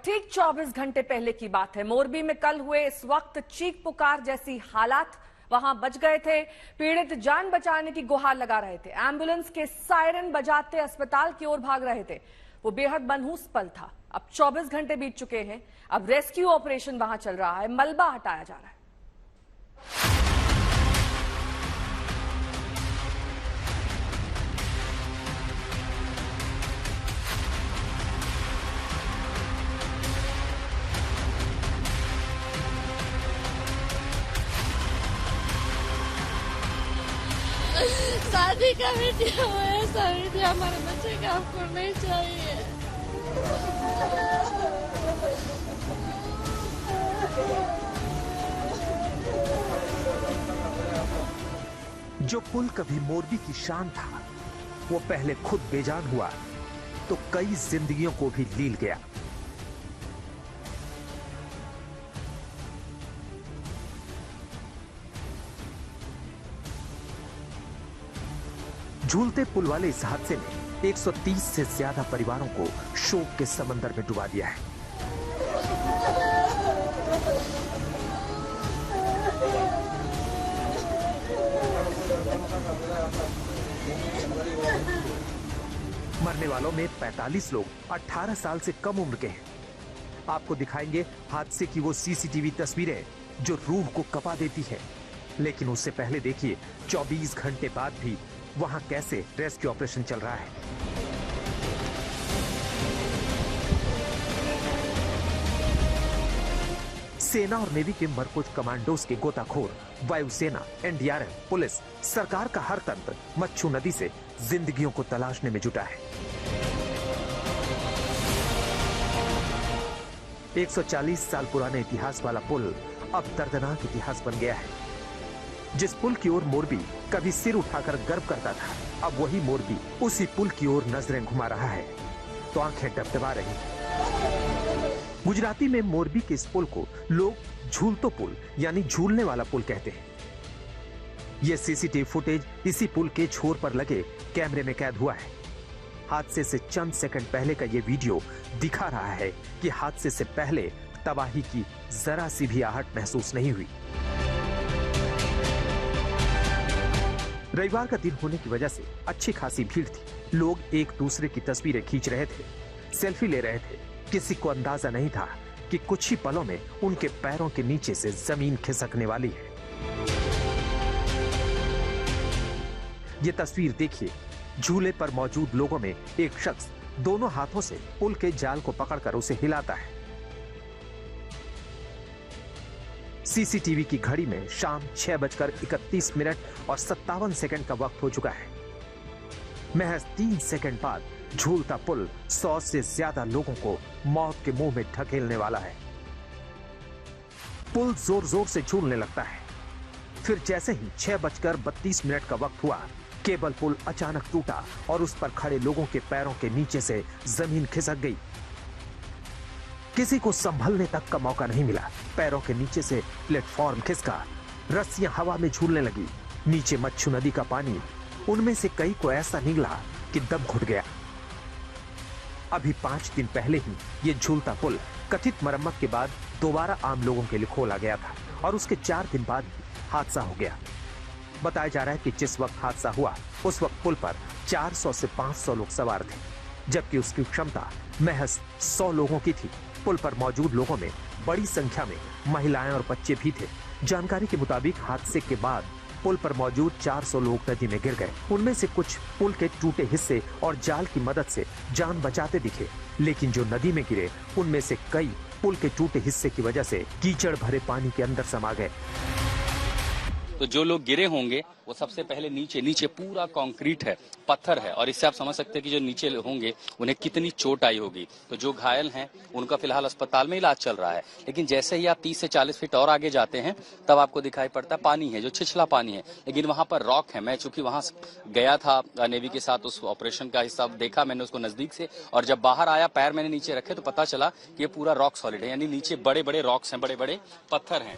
ठीक 24 घंटे पहले की बात है। मोरबी में कल हुए इस वक्त चीख पुकार जैसी हालात वहां बच गए थे। पीड़ित जान बचाने की गुहार लगा रहे थे, एम्बुलेंस के सायरन बजाते अस्पताल की ओर भाग रहे थे। वो बेहद मनहूस पल था। अब 24 घंटे बीत चुके हैं। अब रेस्क्यू ऑपरेशन वहां चल रहा है, मलबा हटाया जा रहा है। शादी का वीडियो है, ऐसा वीडियो हमारे बच्चे का आपको नहीं चाहिए। जो पुल कभी मोरबी की शान था, वो पहले खुद बेजान हुआ तो कई जिंदगियों को भी लील गया। झूलते पुल वाले इस हादसे ने 130 से ज्यादा परिवारों को शोक के समंदर में डुबा दिया है। मरने वालों में 45 लोग 18 साल से कम उम्र के हैं। आपको दिखाएंगे हादसे की वो सीसीटीवी तस्वीरें जो रूह को कपा देती है। लेकिन उससे पहले देखिए 24 घंटे बाद भी वहां कैसे रेस्क्यू ऑपरेशन चल रहा है। सेना और नेवी के मरकुज कमांडोज के गोताखोर, वायुसेना, एनडीआरएफ, पुलिस, सरकार का हर तंत्र मच्छू नदी से जिंदगियों को तलाशने में जुटा है। 140 साल पुराने इतिहास वाला पुल अब दर्दनाक इतिहास बन गया है। जिस पुल की ओर मोरबी कभी सिर उठाकर गर्व करता था, अब वही मोरबी उसी पुल की ओर नजरें घुमा रहा है तो आंखें डबडबा रही। गुजराती में मोरबी के इस पुल को लोग झूलतो पुल यानी झूलने वाला पुल कहते हैं। यह सीसीटीवी फुटेज इसी पुल के छोर पर लगे कैमरे में कैद हुआ है। हादसे से चंद सेकंड पहले का यह वीडियो दिखा रहा है कि हादसे से पहले तबाही की जरा सी भी आहट महसूस नहीं हुई। रविवार का दिन होने की वजह से अच्छी खासी भीड़ थी। लोग एक दूसरे की तस्वीरें खींच रहे थे, सेल्फी ले रहे थे। किसी को अंदाजा नहीं था कि कुछ ही पलों में उनके पैरों के नीचे से जमीन खिसकने वाली है। ये तस्वीर देखिए, झूले पर मौजूद लोगों में एक शख्स दोनों हाथों से पुल के जाल को पकड़कर उसे हिलाता है। सीसीटीवी की घड़ी में शाम 6:31 और 57 सेकंड का वक्त हो चुका है। महज 3 सेकंड बाद झूलता पुल 100 से ज्यादा लोगों को मौत के मुंह में ढकेलने वाला है। पुल जोर जोर से झूलने लगता है। फिर जैसे ही 6:32 का वक्त हुआ, केबल पुल अचानक टूटा और उस पर खड़े लोगों के पैरों के नीचे से जमीन खिसक गई। किसी को संभलने तक का मौका नहीं मिला। पैरों के नीचे से प्लेटफॉर्म खिसका, रस्सियां हवा में झूलने लगी। नीचे मच्छू नदी का पानी, उनमें से कई को ऐसा निगला कि दम घुट गया। अभी 5 दिन पहले ही ये झूलता पुल कथित मरम्मत के बाद दोबारा आम लोगों के लिए खोला गया था और उसके 4 दिन बाद हादसा हो गया। बताया जा रहा है कि जिस वक्त हादसा हुआ उस वक्त पुल पर 400 से 500 लोग सवार थे, जबकि उसकी क्षमता महज 100 लोगों की थी। पुल पर मौजूद लोगों में बड़ी संख्या में महिलाएं और बच्चे भी थे। जानकारी के मुताबिक हादसे के बाद पुल पर मौजूद 400 लोग नदी में गिर गए। उनमें से कुछ पुल के टूटे हिस्से और जाल की मदद से जान बचाते दिखे, लेकिन जो नदी में गिरे उनमें से कई पुल के टूटे हिस्से की वजह से कीचड़ भरे पानी के अंदर समा गए। तो जो लोग गिरे होंगे वो सबसे पहले नीचे पूरा कंक्रीट है, पत्थर है, और इससे आप समझ सकते हैं कि जो नीचे होंगे उन्हें कितनी चोट आई होगी। तो जो घायल हैं उनका फिलहाल अस्पताल में इलाज चल रहा है। लेकिन जैसे ही आप 30 से 40 फीट और आगे जाते हैं तब आपको दिखाई पड़ता है पानी है, जो छिछला पानी है, लेकिन वहां पर रॉक है। मैं चूंकि वहां गया था नेवी के साथ, उस ऑपरेशन का हिस्सा देखा मैंने उसको नजदीक से, और जब बाहर आया पैर मैंने नीचे रखे तो पता चला कि ये पूरा रॉक सॉलिड है, यानी नीचे बड़े बड़े रॉक्स हैं, बड़े बड़े पत्थर हैं।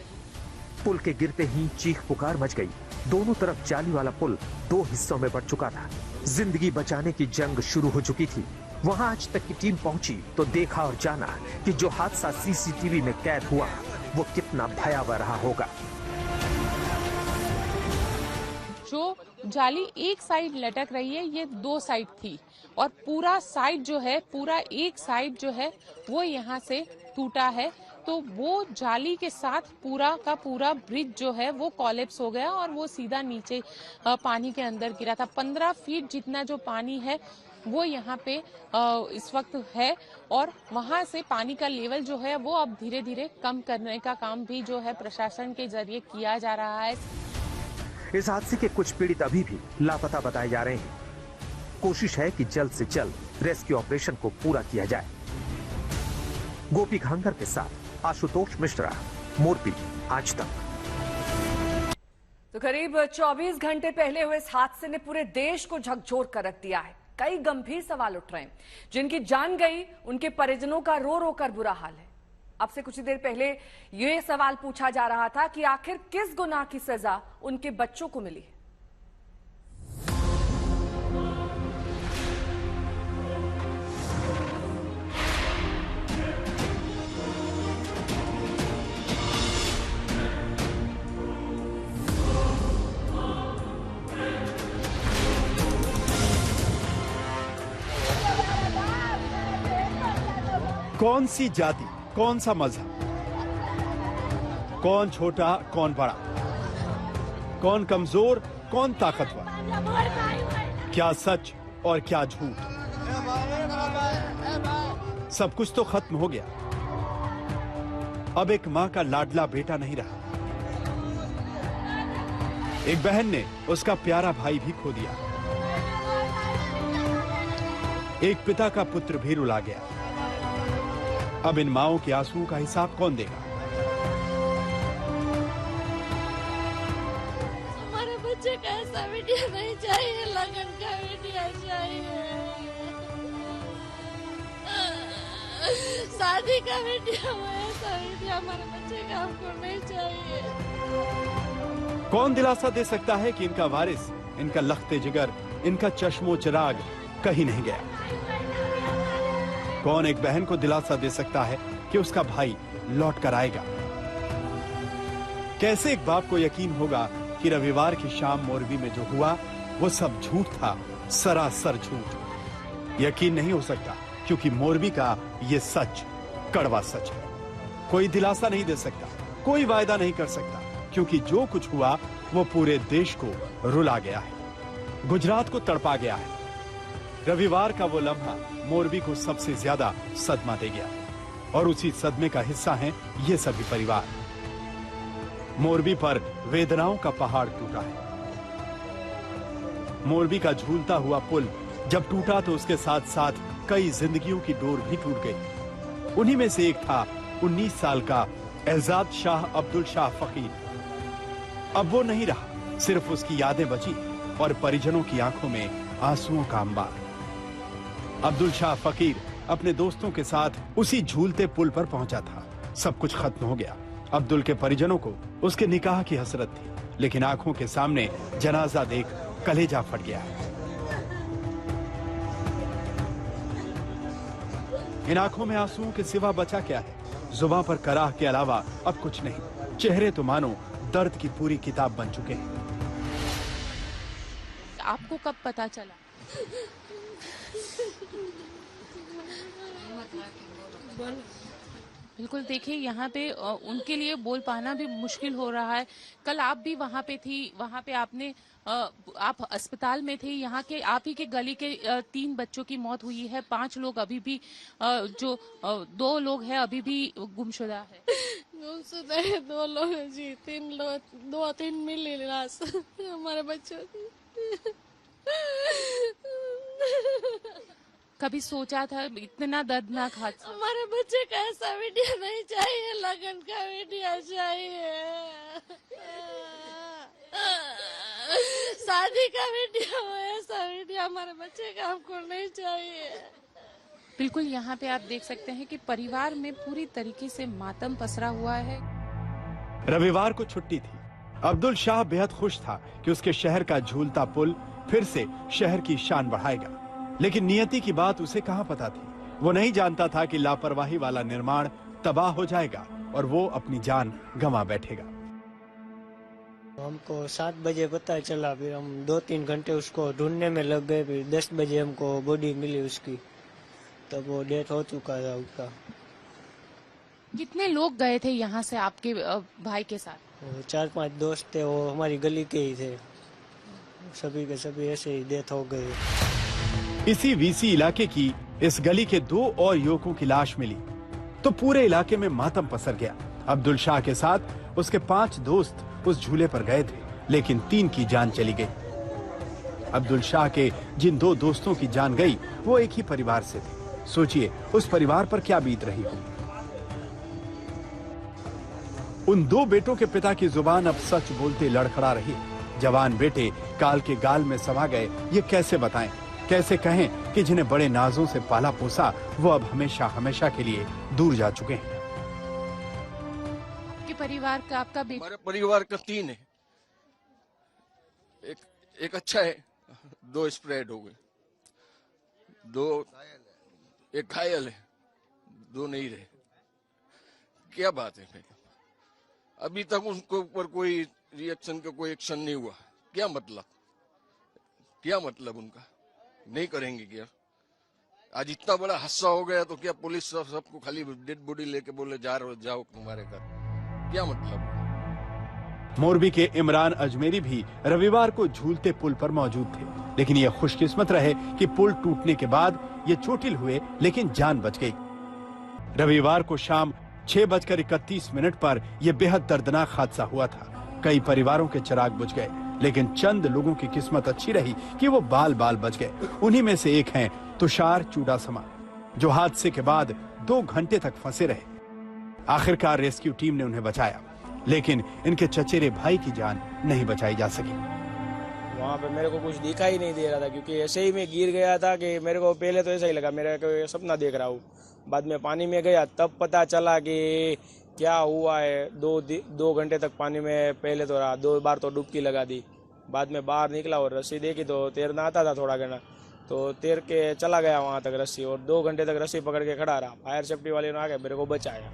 पुल के गिरते ही चीख पुकार मच गई। दोनों तरफ जाली वाला पुल 2 हिस्सों में बंट चुका था। जिंदगी बचाने की जंग शुरू हो चुकी थी। वहां आज तक की टीम पहुंची तो देखा और जाना कि जो हादसा सीसीटीवी में कैद हुआ वो कितना भयावह रहा होगा। जो जाली एक साइड लटक रही है, ये 2 साइड थी और पूरा साइड जो है, पूरा एक साइड जो है वो यहाँ से टूटा है। तो वो जाली के साथ पूरा का पूरा ब्रिज जो है वो कोलैप्स हो गया और वो सीधा नीचे पानी के अंदर गिरा था। 15 फीट जितना जो पानी है वो यहाँ पे इस वक्त है और वहां से पानी का लेवल जो है वो अब धीरे धीरे कम करने का काम भी जो है प्रशासन के जरिए किया जा रहा है। इस हादसे के कुछ पीड़ित अभी भी लापता बताए जा रहे हैं। कोशिश है कि जल्द से जल्द रेस्क्यू ऑपरेशन को पूरा किया जाए। गोपी घांगर के साथ आशुतोष मिश्रा, मोरबी, आज तक। तो करीब 24 घंटे पहले हुए इस हादसे ने पूरे देश को झकझोर कर रख दिया है। कई गंभीर सवाल उठ रहे हैं। जिनकी जान गई उनके परिजनों का रो रो कर बुरा हाल है। अब से कुछ देर पहले ये सवाल पूछा जा रहा था कि आखिर किस गुनाह की सजा उनके बच्चों को मिली है। कौन सी जाति, कौन सा मजहब, कौन छोटा कौन बड़ा, कौन कमजोर कौन ताकतवर, क्या सच और क्या झूठ, सब कुछ तो खत्म हो गया। अब एक मां का लाडला बेटा नहीं रहा। एक बहन ने उसका प्यारा भाई भी खो दिया। एक पिता का पुत्र भी रुला गया। अब इन माओं के आंसुओं का हिसाब कौन देगा? हमारे बच्चे का ऐसा वीडियो नहीं चाहिए, लगन का वीडियो चाहिए, शादी का वीडियो, ऐसा वीडियो हमारे बच्चे का हमको नहीं चाहिए। कौन दिलासा दे सकता है कि इनका वारिस, इनका लख्ते जिगर, इनका चश्मो चिराग कहीं नहीं गया? कौन एक बहन को दिलासा दे सकता है कि उसका भाई लौट कर आएगा? कैसे एक बाप को यकीन होगा कि रविवार की शाम मोरबी में जो हुआ वो सब झूठ था, सरासर झूठ। यकीन नहीं हो सकता क्योंकि मोरबी का ये सच कड़वा सच है। कोई दिलासा नहीं दे सकता, कोई वायदा नहीं कर सकता, क्योंकि जो कुछ हुआ वो पूरे देश को रुला गया है, गुजरात को तड़पा गया है। रविवार का वो लम्हा मोरबी को सबसे ज्यादा सदमा दे गया और उसी सदमे का हिस्सा हैं ये सभी परिवार। मोरबी पर वेदनाओं का पहाड़ टूटा है। मोरबी का झूलता हुआ पुल जब टूटा तो उसके साथ साथ कई जिंदगियों की डोर भी टूट गई। उन्हीं में से एक था 19 साल का एजाज शाह अब्दुल शाह फकीर। अब वो नहीं रहा, सिर्फ उसकी यादें बची और परिजनों की आंखों में आंसुओं का अंबार। अब्दुल शाह फकीर अपने दोस्तों के साथ उसी झूलते पुल पर पहुंचा था। सब कुछ खत्म हो गया। अब्दुल के परिजनों को उसके निकाह की हसरत थी, लेकिन आंखों के सामने जनाजा देख कलेजा फट गया। इन आंखों में आंसुओं के सिवा बचा क्या है? जुबान पर कराह के अलावा अब कुछ नहीं। चेहरे तो मानो दर्द की पूरी किताब बन चुके हैं। आपको कब पता चला? बिल्कुल, देखिए यहाँ पे उनके लिए बोल पाना भी मुश्किल हो रहा है। कल आप भी वहाँ पे थी, वहाँ पे आपने आप अस्पताल में थे। यहाँ के आप ही के गली के 3 बच्चों की मौत हुई है। 5 लोग अभी भी जो 2 लोग हैं अभी भी गुमशुदा है। गुमशुदा है 2 लोग जी, 3 लोग 2-3 मिली लाश हमारे बच्चों की। कभी सोचा था इतना दर्दनाक हादसा? हमारे बच्चे का ऐसा वीडियो नहीं चाहिए, लगन का वीडियो चाहिए, शादी का वीडियो, ऐसा वीडियो हमारे बच्चे का हमको नहीं चाहिए। बिल्कुल, यहाँ पे आप देख सकते हैं कि परिवार में पूरी तरीके से मातम पसरा हुआ है। रविवार को छुट्टी थी। अब्दुल शाह बेहद खुश था कि उसके शहर का झूलता पुल फिर से शहर की शान बढ़ाएगा। लेकिन नियति की बात उसे कहां पता थी। वो नहीं जानता था कि लापरवाही वाला निर्माण तबाह हो जाएगा और वो अपनी जान गंवा बैठेगा। हमको 7 बजे पता चला, फिर हम 2-3 घंटे उसको ढूंढने में लग गए। फिर 10 बजे हमको बॉडी मिली उसकी, तब वो डेथ हो चुका था उसका। कितने लोग गए थे यहाँ से आपके भाई के साथ? 4-5 दोस्त थे, वो हमारी गली के ही थे। सभी के सभी ऐसे ही डेथ हो गए। इसी वीसी इलाके की इस गली के 2 और युवकों की लाश मिली तो पूरे इलाके में मातम पसर गया। अब्दुल शाह के साथ उसके 5 दोस्त उस झूले पर गए थे, लेकिन 3 की जान चली गई। अब्दुल शाह के जिन 2 दोस्तों की जान गई वो एक ही परिवार से थे। सोचिए उस परिवार पर क्या बीत रही होगी। उन 2 बेटों के पिता की जुबान अब सच बोलते लड़खड़ा रही। जवान बेटे काल के गाल में समा गए, ये कैसे बताएं, कैसे कहें कि जिन्हें बड़े नाजों से पाला पोसा वो अब हमेशा हमेशा के लिए दूर जा चुके हैं। आपके परिवार का, आपका बेटा? हमारे परिवार का 3 है, एक अच्छा है, 2 स्प्रेड हो गए, 2 एक घायल है, 2 नहीं रहे। क्या बात है? अभी तक उसके ऊपर कोई रिएक्शन का कोई एक्शन नहीं हुआ। क्या मतलब उनका नहीं करेंगे क्या? आज इतना बड़ा हादसा हो गया तो क्या पुलिस सबको खाली डेड बॉडी लेके बोले जाओ तुम्हारे घर? क्या मतलब? मोरबी के इमरान अजमेरी भी रविवार को झूलते पुल पर मौजूद थे, लेकिन ये खुशकिस्मत रहे कि पुल टूटने के बाद ये चोटिल हुए, लेकिन जान बच गई। रविवार को शाम 6:31 पर यह बेहद दर्दनाक हादसा हुआ था। कई परिवारों के चिराग बुझ गए, लेकिन चंद लोगों की किस्मत अच्छी रही कि वो बाल बाल बच गए। उन्हीं में से एक हैं तुषार चूड़ासमा, जो हादसे के बाद 2 घंटे तक फंसे रहे। आखिरकार रेस्क्यू टीम ने उन्हें बचाया, लेकिन इनके चचेरे भाई की जान नहीं बचाई जा सकी। वहाँ पे मेरे को कुछ दिखाई नहीं दे रहा था, क्योंकि ऐसे ही मैं गिर गया था कि मेरे को पहले तो ऐसा ही लगा मेरा कोई सपना देख रहा हूँ। बाद में पानी में गया तब पता चला कि क्या हुआ है। 2 घंटे तक पानी में पहले तो रहा, 2 बार तो डुबकी लगा दी। बाद में बाहर निकला और रस्सी देखी तो तैरना आता था थोड़ा घना, तो तैर के चला गया वहाँ तक रस्सी, और 2 घंटे तक रस्सी पकड़ के खड़ा रहा। फायर सेफ्टी वाले ने आके मेरे को बचाया।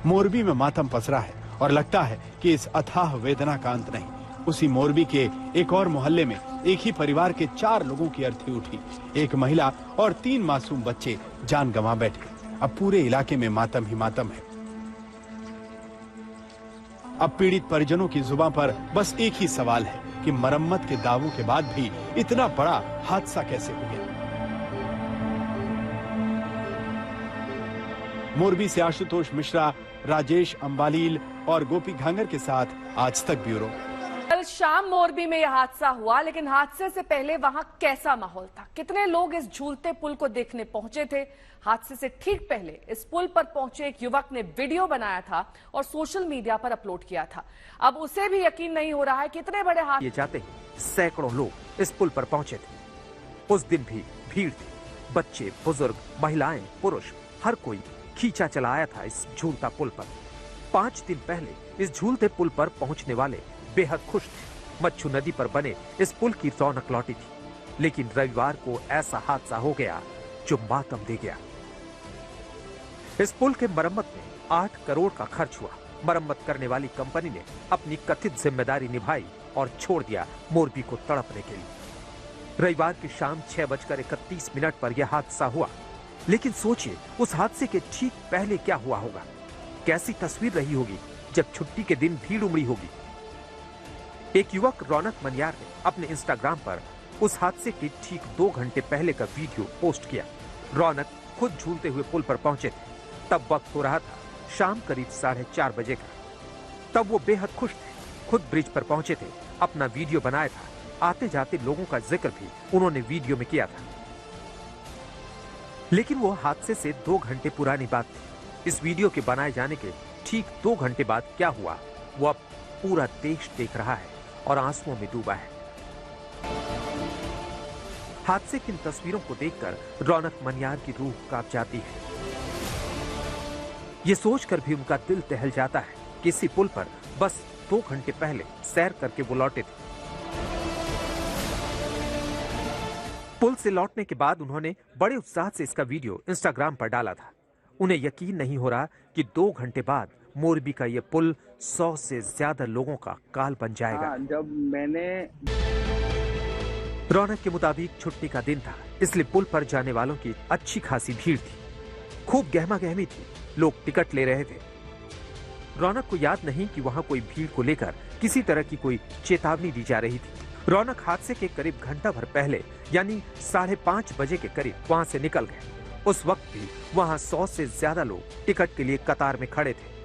मोरबी में मातम पसरा है और लगता है कि इस अथाह वेदना का अंत नहीं। उसी मोरबी के एक और मोहल्ले में एक ही परिवार के 4 लोगों की अर्थी उठी। एक महिला और 3 मासूम बच्चे जान गंवा बैठे। अब पूरे इलाके में मातम ही मातम है। अब पीड़ित परिजनों की जुबान पर बस एक ही सवाल है कि मरम्मत के दावों के बाद भी इतना बड़ा हादसा कैसे हो गया। मोरबी से आशुतोष मिश्रा, राजेश अंबालील और गोपी घांगर के साथ आज तक ब्यूरो। कल शाम मोरबी में यह हादसा हुआ, लेकिन हादसे से पहले वहां कैसा माहौल था? कितने लोग इस झूलते पुल को देखने पहुंचे थे? हादसे से ठीक पहले इस पुल पर पहुंचे एक युवक ने वीडियो बनाया था और सोशल मीडिया पर अपलोड किया था। अब उसे भी यकीन नहीं हो रहा है कितने बड़े ये जाते ही सैकड़ों लोग इस पुल पर पहुंचे थे। उस दिन भी भीड़ थी, बच्चे, बुजुर्ग, महिलाएं, पुरुष, हर कोई खींचा चला आया था इस झूलता पुल पर। 5 दिन पहले इस झूलते पुल पर पहुंचने वाले बेहद खुश थे। मच्छू नदी पर बने इस पुल की रौनक लौटी थी, लेकिन रविवार को ऐसा हादसा हो गया जो मातम दे गया। इस पुल के मरम्मत में 8 करोड़ का खर्च हुआ। मरम्मत करने वाली कंपनी ने अपनी कथित जिम्मेदारी निभाई और छोड़ दिया मोरबी को तड़पने के लिए। रविवार की शाम 6:31 पर यह हादसा हुआ, लेकिन सोचिए उस हादसे के ठीक पहले क्या हुआ होगा। कैसी तस्वीर रही होगी जब छुट्टी के दिन भीड़ उमड़ी होगी। एक युवक रौनक मनियार ने अपने इंस्टाग्राम पर उस हादसे के ठीक 2 घंटे पहले का वीडियो पोस्ट किया। रौनक खुद झूलते हुए पुल पर पहुंचे थे। तब वक्त हो रहा था शाम करीब 4:30 बजे का। तब वो बेहद खुश थे, खुद ब्रिज पर पहुंचे थे, अपना वीडियो बनाया था। आते जाते लोगों का जिक्र भी उन्होंने वीडियो में किया था। लेकिन वो हादसे से 2 घंटे पुरानी बात थी। इस वीडियो के बनाए जाने के ठीक 2 घंटे बाद क्या हुआ वो अब पूरा देश देख रहा है और आंसुओं में डूबा है। हादसे की इन तस्वीरों को देखकर रौनक मनियार की रूह कांप जाती है। ये सोचकर भी उनका दिल दहल जाता है कि इसी पुल पर बस 2 घंटे पहले सैर करके वो लौटे थे। पुल से लौटने के बाद उन्होंने बड़े उत्साह से इसका वीडियो इंस्टाग्राम पर डाला था। उन्हें यकीन नहीं हो रहा कि 2 घंटे बाद मोरबी का यह पुल 100 से ज्यादा लोगों का काल बन जाएगा। जब मैंने रौनक के मुताबिक छुट्टी का दिन था, इसलिए पुल पर जाने वालों की अच्छी खासी भीड़ थी। खूब गहमा गहमी थी, लोग टिकट ले रहे थे। रौनक को याद नहीं कि वहां कोई भीड़ को लेकर किसी तरह की कोई चेतावनी दी जा रही थी। रौनक हादसे के करीब घंटा भर पहले यानी 5:30 बजे के करीब वहां से निकल गए। उस वक्त भी वहां 100 से ज्यादा लोग टिकट के लिए कतार में खड़े थे।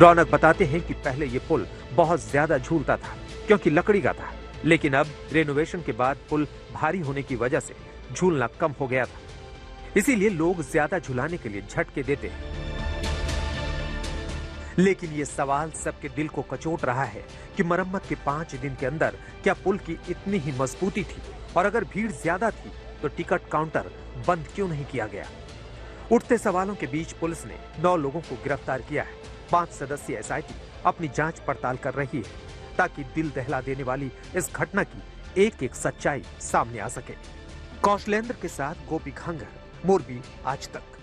रौनक बताते हैं कि पहले ये पुल बहुत ज्यादा झूलता था क्योंकि लकड़ी का था, लेकिन अब रेनोवेशन के बाद पुल भारी होने की वजह से झूलना कम हो गया था। इसीलिए लोग ज्यादा झुलाने के लिए झटके देते हैं। लेकिन ये सवाल सबके दिल को कचोट रहा है कि मरम्मत के 5 दिन के अंदर क्या पुल की इतनी ही मजबूती थी, और अगर भीड़ ज्यादा थी तो टिकट काउंटर बंद क्यों नहीं किया गया। उठते सवालों के बीच पुलिस ने 9 लोगों को गिरफ्तार किया है। 5 सदस्यीय एसआईटी अपनी जांच पड़ताल कर रही है ताकि दिल दहला देने वाली इस घटना की एक-एक सच्चाई सामने आ सके। कौशलेंद्र के साथ गोपी खंगर, मोरबी आज तक।